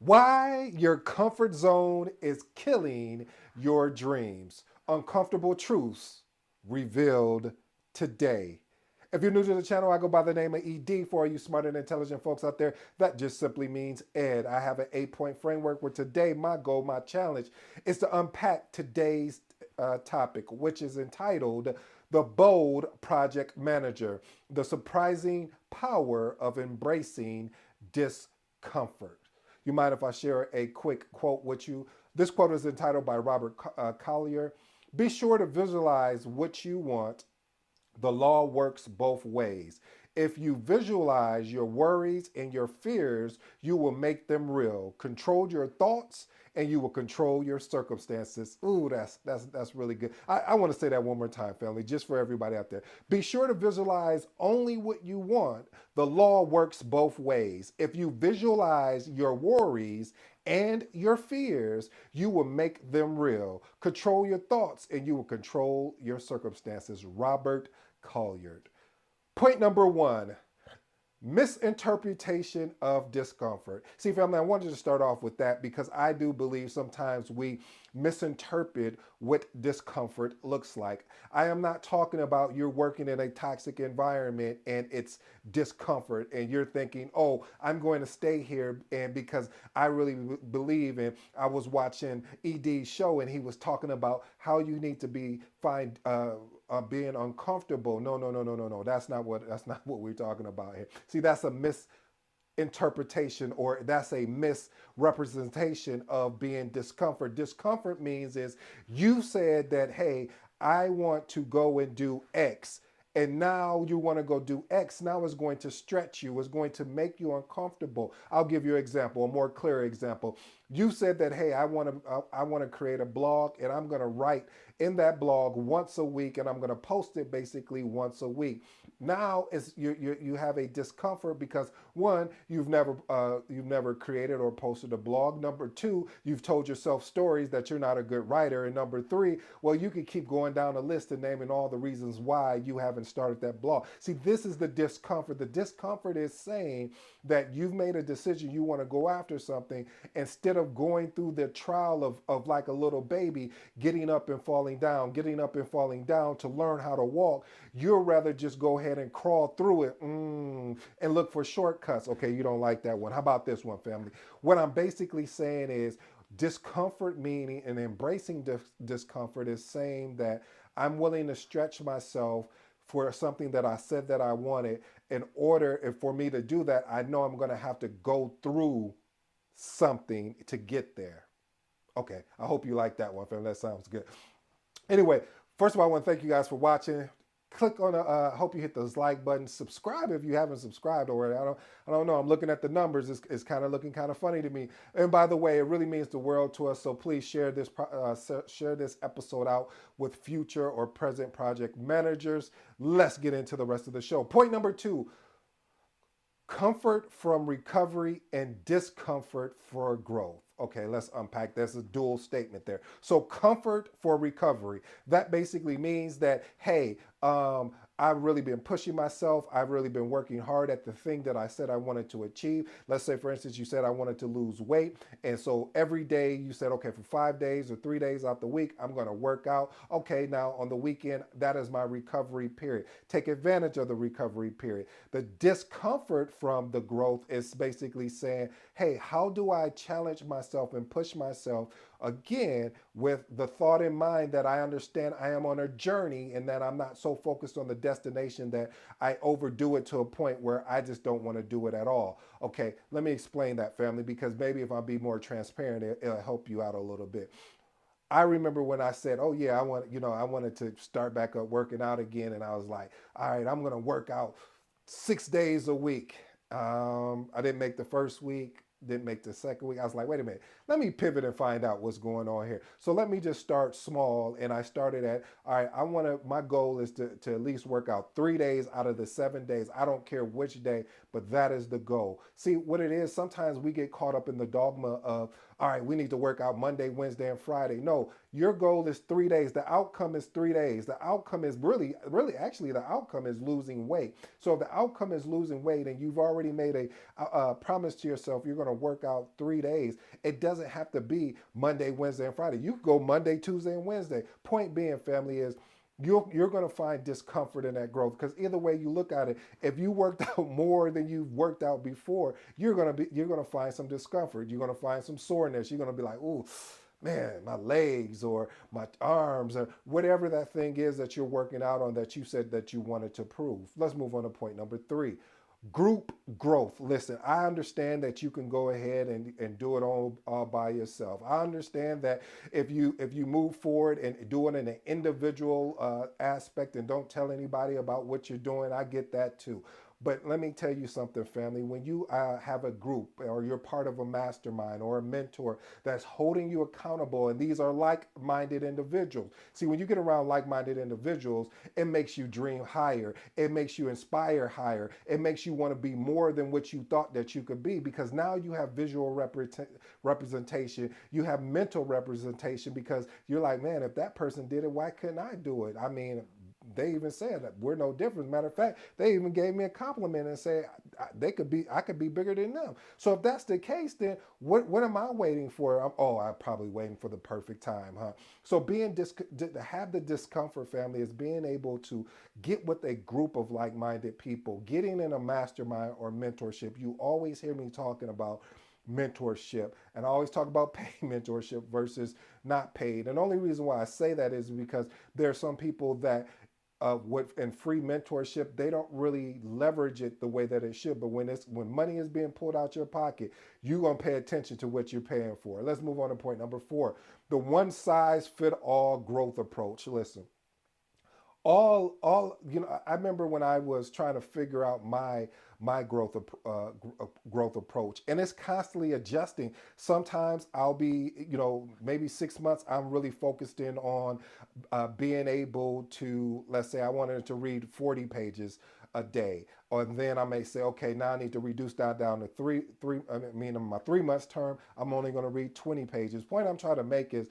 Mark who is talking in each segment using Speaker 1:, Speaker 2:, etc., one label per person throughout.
Speaker 1: Why your comfort zone is killing your dreams. Uncomfortable truths revealed today. If you're new to the channel, I go by the name of ED. For all you smart and intelligent folks out there, that just simply means Ed. I have an 8-point framework where today my goal, my challenge is to unpack today's topic, which is entitled The Bold Project Manager, the surprising power of embracing discomfort. You mind if I share a quick quote with you? This quote is entitled by Robert Collier. Be sure to visualize what you want. The law works both ways. If you visualize your worries and your fears, you will make them real. Control your thoughts and you will control your circumstances. Ooh, that's really good. I want to say that one more time, family, just for everybody out there. Be sure to visualize only what you want. The law works both ways. If you visualize your worries and your fears, you will make them real. Control your thoughts and you will control your circumstances. Robert Collier. Point number one, misinterpretation of discomfort. See, family, I wanted to start off with that because I do believe sometimes we misinterpret what discomfort looks like. I am not talking about you're working in a toxic environment and it's discomfort and you're thinking, oh, I'm going to stay here and because I really believe in. I was watching ED's show and he was talking about how you need to be find being uncomfortable. No, no, no, no, no, no. That's not what we're talking about here. See, that's a misinterpretation or that's a misrepresentation of being discomfort. Discomfort means is you said that, hey, I want to go and do X. And now you want to go do X. Now it's going to stretch you. It's going to make you uncomfortable. I'll give you an example, a more clear example. You said that, hey, I want to create a blog and I'm going to write in that blog once a week and I'm going to post it basically once a week. Now it's you have a discomfort because one, you've never created or posted a blog. Number two, you've told yourself stories that you're not a good writer. And number three, well, you can keep going down the list and naming all the reasons why you haven't started that blog. See, this is the discomfort. The discomfort is saying that you've made a decision, you want to go after something instead of going through the trial of like a little baby, getting up and falling down to learn how to walk. You'll rather just go ahead and crawl through it and look for shortcuts. Okay, you don't like that one. How about this one, family? What I'm basically saying is discomfort, meaning and embracing discomfort is saying that I'm willing to stretch myself for something that I said that I wanted. In order for me to do that, I know I'm going to have to go through something to get there. Okay, I hope you like that one, fam. That sounds good. Anyway, first of all, I want to thank you guys for watching. Click on the. Hope you hit the like button. Subscribe if you haven't subscribed already. I don't know. I'm looking at the numbers. It's kind of looking kind of funny to me. And by the way, it really means the world to us. So please share this episode out with future or present project managers. Let's get into the rest of the show. Point number two: comfort from recovery and discomfort for growth. Okay, let's unpack. There's a dual statement there. So, comfort for recovery. That basically means that, hey, I've really been pushing myself. I've really been working hard at the thing that I said I wanted to achieve. Let's say, for instance, you said I wanted to lose weight. And so every day you said, okay, for 5 days or 3 days out the week, I'm going to work out. Okay, now on the weekend, that is my recovery period. Take advantage of the recovery period. The discomfort from the growth is basically saying, hey, how do I challenge myself and push myself again with the thought in mind that I understand I am on a journey and that I'm not so focused on the destination that I overdo it to a point where I just don't want to do it at all. Okay, let me explain that, family, because maybe if I be more transparent, it'll help you out a little bit. I remember when I said, "Oh yeah, I wanted to start back up working out again," and I was like, "All right, I'm gonna work out 6 days a week." I didn't make the first week, didn't make the second week. I was like, "Wait a minute, let me pivot and find out what's going on here." So let me just start small, and I started at, "All right, My goal is to at least work out 3 days out of the 7 days. I don't care which day, but that is the goal. See what it is, sometimes we get caught up in the dogma of, all right, we need to work out Monday, Wednesday, and Friday. No, your goal is 3 days. The outcome is 3 days. The outcome is really, actually, the outcome is losing weight. So if the outcome is losing weight and you've already made a promise to yourself, you're going to work out 3 days. It doesn't have to be Monday, Wednesday, and Friday. You can go Monday, Tuesday, and Wednesday. Point being, family, is you're going to find discomfort in that growth, because either way you look at it, if you worked out more than you've worked out before, you're going to find some discomfort. You're going to find some soreness. You're going to be like, ooh, man, my legs or my arms or whatever that thing is that you're working out on that you said that you wanted to prove. Let's move on to point number 3. Group growth. Listen, I understand that you can go ahead and do it all by yourself. I understand that if you move forward and do it in an individual aspect and don't tell anybody about what you're doing, I get that too. But let me tell you something, family. When you have a group, or you're part of a mastermind or a mentor that's holding you accountable, and these are like-minded individuals. See, when you get around like-minded individuals, it makes you dream higher. It makes you inspire higher. It makes you want to be more than what you thought that you could be, because now you have visual representation. You have mental representation, because you're like, man, if that person did it, why couldn't I do it? I mean, they even said that we're no different. Matter of fact, they even gave me a compliment and said I could be bigger than them. So if that's the case, then what am I waiting for? I'm probably waiting for the perfect time, huh? So to have the discomfort, family, is being able to get with a group of like-minded people, getting in a mastermind or mentorship. You always hear me talking about mentorship, and I always talk about paid mentorship versus not paid. And the only reason why I say that is because there are some people that what in free mentorship, they don't really leverage it the way that it should. But when money is being pulled out your pocket, you're gonna pay attention to what you're paying for. Let's move on to point number 4: the one size fit all growth approach. Listen, all I remember when I was trying to figure out my growth approach, and it's constantly adjusting. Sometimes I'll be, maybe 6 months I'm really focused in on being able to, let's say I wanted to read 40 pages a day, or then I may say, okay, now I need to reduce that down to three. I mean, in my 3 months term, I'm only going to read 20 pages. Point I'm trying to make is,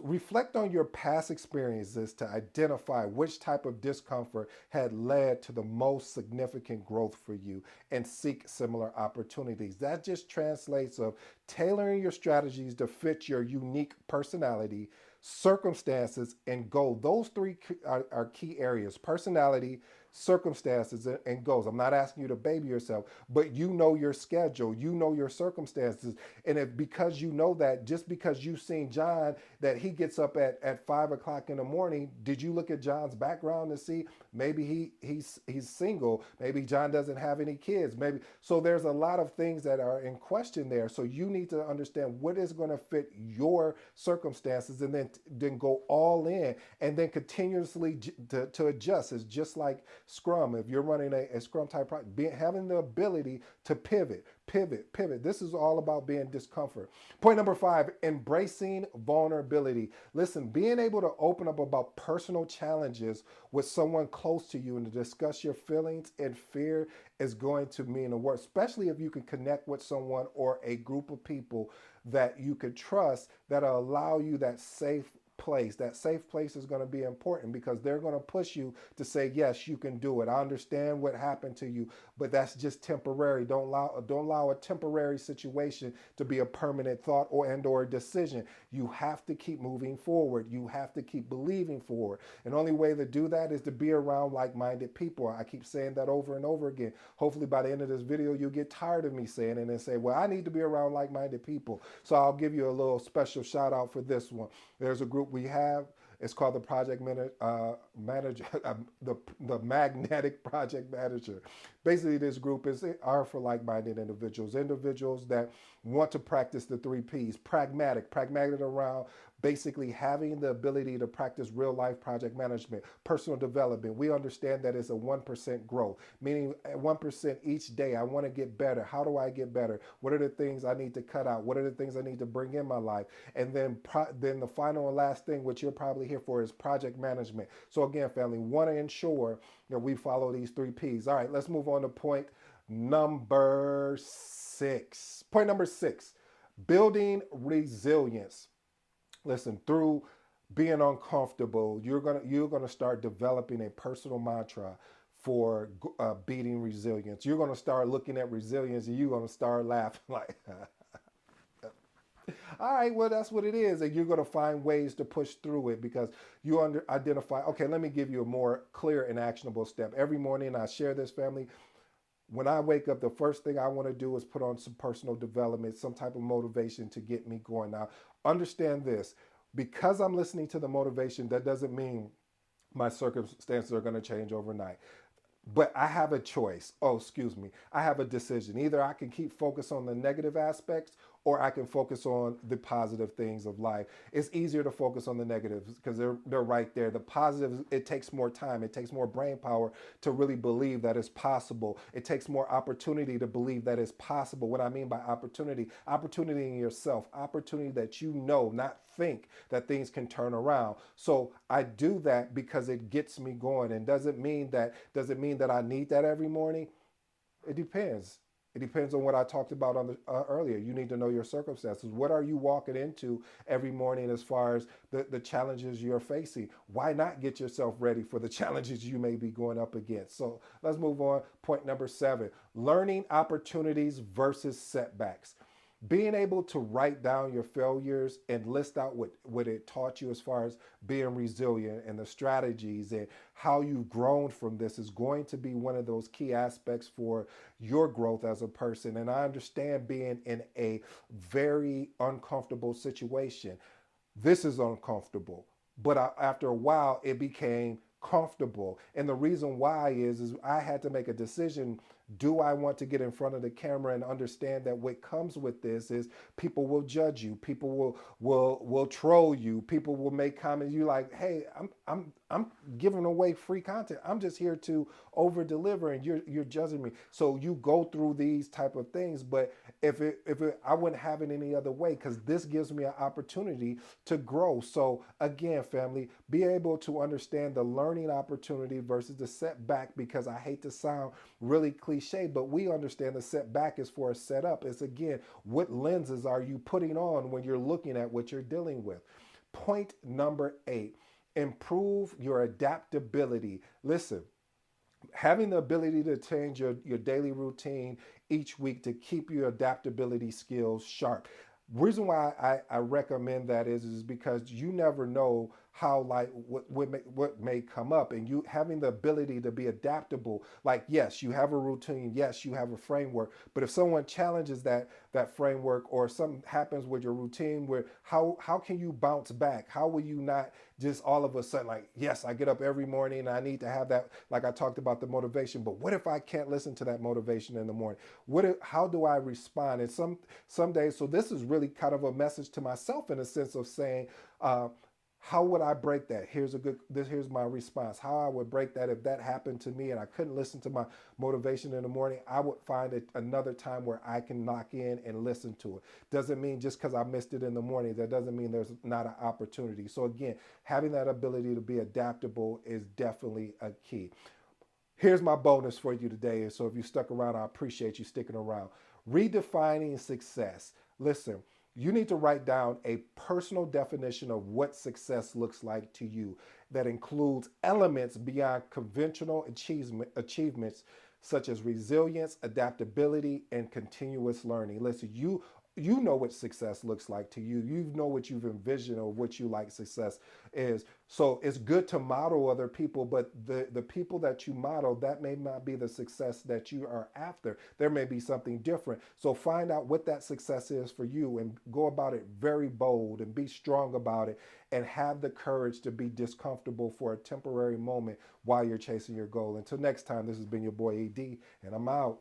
Speaker 1: reflect on your past experiences to identify which type of discomfort had led to the most significant growth for you, and seek similar opportunities. That just translates of tailoring your strategies to fit your unique personality, circumstances, and goal. Those three are key areas: personality, circumstances, and goals. I'm not asking you to baby yourself, but you know your schedule, you know your circumstances. And if, because you know that, just because you've seen John, that he gets up at 5 o'clock in the morning, did you look at John's background to see maybe he's single, maybe John doesn't have any kids, maybe. So there's a lot of things that are in question there. So you need to understand what is going to fit your circumstances, and then go all in, and then continuously to adjust. It's just like Scrum. If you're running a Scrum type project, having the ability to pivot. This is all about being discomfort. Point number 5: embracing vulnerability. Listen, being able to open up about personal challenges with someone close to you and to discuss your feelings and fear is going to mean the world, especially if you can connect with someone or a group of people that you could trust, that allow you that safe place. That safe place is going to be important, because they're going to push you to say, yes, you can do it. I understand what happened to you, but that's just temporary. Don't allow a temporary situation to be a permanent thought or decision. You have to keep moving forward. You have to keep believing forward. And the only way to do that is to be around like-minded people. I keep saying that over and over again. Hopefully by the end of this video, you'll get tired of me saying it and say, well, I need to be around like-minded people. So I'll give you a little special shout out for this one. There's a group we have. It's called the Project Manager, the Magnetic Project Manager. Basically, this group are for like-minded individuals that want to practice the 3 Ps: pragmatic around basically having the ability to practice real life project management, personal development. We understand that it's a 1% growth, meaning 1% each day. I want to get better. How do I get better? What are the things I need to cut out? What are the things I need to bring in my life? And then the final and last thing, which you're probably here for, is project management. So again, family, want to ensure that we follow these 3 Ps. All right, let's move on to point number six. Point number six, building resilience. Listen, through being uncomfortable, you're gonna start developing a personal mantra for beating resilience. You're gonna start looking at resilience and you're gonna start laughing like, all right, well, that's what it is. And you're going to find ways to push through it because you identify, okay, let me give you a more clear and actionable step. Every morning I share this, family. When I wake up, the first thing I want to do is put on some personal development, some type of motivation to get me going. Now, understand this, because I'm listening to the motivation, that doesn't mean my circumstances are going to change overnight. But I have a choice. Oh, excuse me. I have a decision. Either I can keep focused on the negative aspects or I can focus on the positive things of life. It's easier to focus on the negatives because they're right there. The positives, it takes more time. It takes more brain power to really believe that it's possible. It takes more opportunity to believe that it's possible. What I mean by opportunity, opportunity in yourself, opportunity that you know, not think that things can turn around. So I do that because it gets me going. And does it mean that I need that every morning? It depends. It depends on what I talked about on the earlier. You need to know your circumstances. What are you walking into every morning as far as the challenges you're facing? Why not get yourself ready for the challenges you may be going up against? So let's move on. Point number seven, learning opportunities versus setbacks. Being able to write down your failures and list out what it taught you as far as being resilient and the strategies and how you've grown from this is going to be one of those key aspects for your growth as a person. And I understand being in a very uncomfortable situation. This is uncomfortable, but after a while it became comfortable. And the reason why is I had to make a decision. Do I want to get in front of the camera and understand that what comes with this is people will judge you, people will troll you, people will make comments. You like, hey, I'm giving away free content. I'm just here to over deliver, and you're judging me. So you go through these type of things, but if it I wouldn't have it any other way because this gives me an opportunity to grow. So again, family, be able to understand the learning opportunity versus the setback, because I hate to sound really cliche, but we understand the setback is for a setup. It's again, what lenses are you putting on when you're looking at what you're dealing with? Point number eight, improve your adaptability. Listen, having the ability to change your daily routine each week to keep your adaptability skills sharp. Reason why I recommend that is because you never know how, like, what may come up, and you having the ability to be adaptable. Like, yes, you have a routine, yes, you have a framework, but if someone challenges that framework or something happens with your routine, where how can you bounce back? How will you not just all of a sudden, like, yes, I get up every morning and I need to have that, like I talked about the motivation, but what if I can't listen to that motivation in the morning? How do I respond? And some days, so this is really kind of a message to myself in a sense of saying, uh, how would I break that? Here's my response. How I would break that if that happened to me and I couldn't listen to my motivation in the morning, I would find another time where I can knock in and listen to it. Doesn't mean just because I missed it in the morning, that doesn't mean there's not an opportunity. So again, having that ability to be adaptable is definitely a key. Here's my bonus for you today. So if you stuck around, I appreciate you sticking around. Redefining success. Listen, you need to write down a personal definition of what success looks like to you that includes elements beyond conventional achievements such as resilience, adaptability, and continuous learning. Listen, you know what success looks like to you. You know what you've envisioned or what you like success is. So it's good to model other people, but the people that you model, that may not be the success that you are after. There may be something different. So find out what that success is for you and go about it very bold and be strong about it and have the courage to be discomfortable for a temporary moment while you're chasing your goal. Until next time, this has been your boy AD, and I'm out.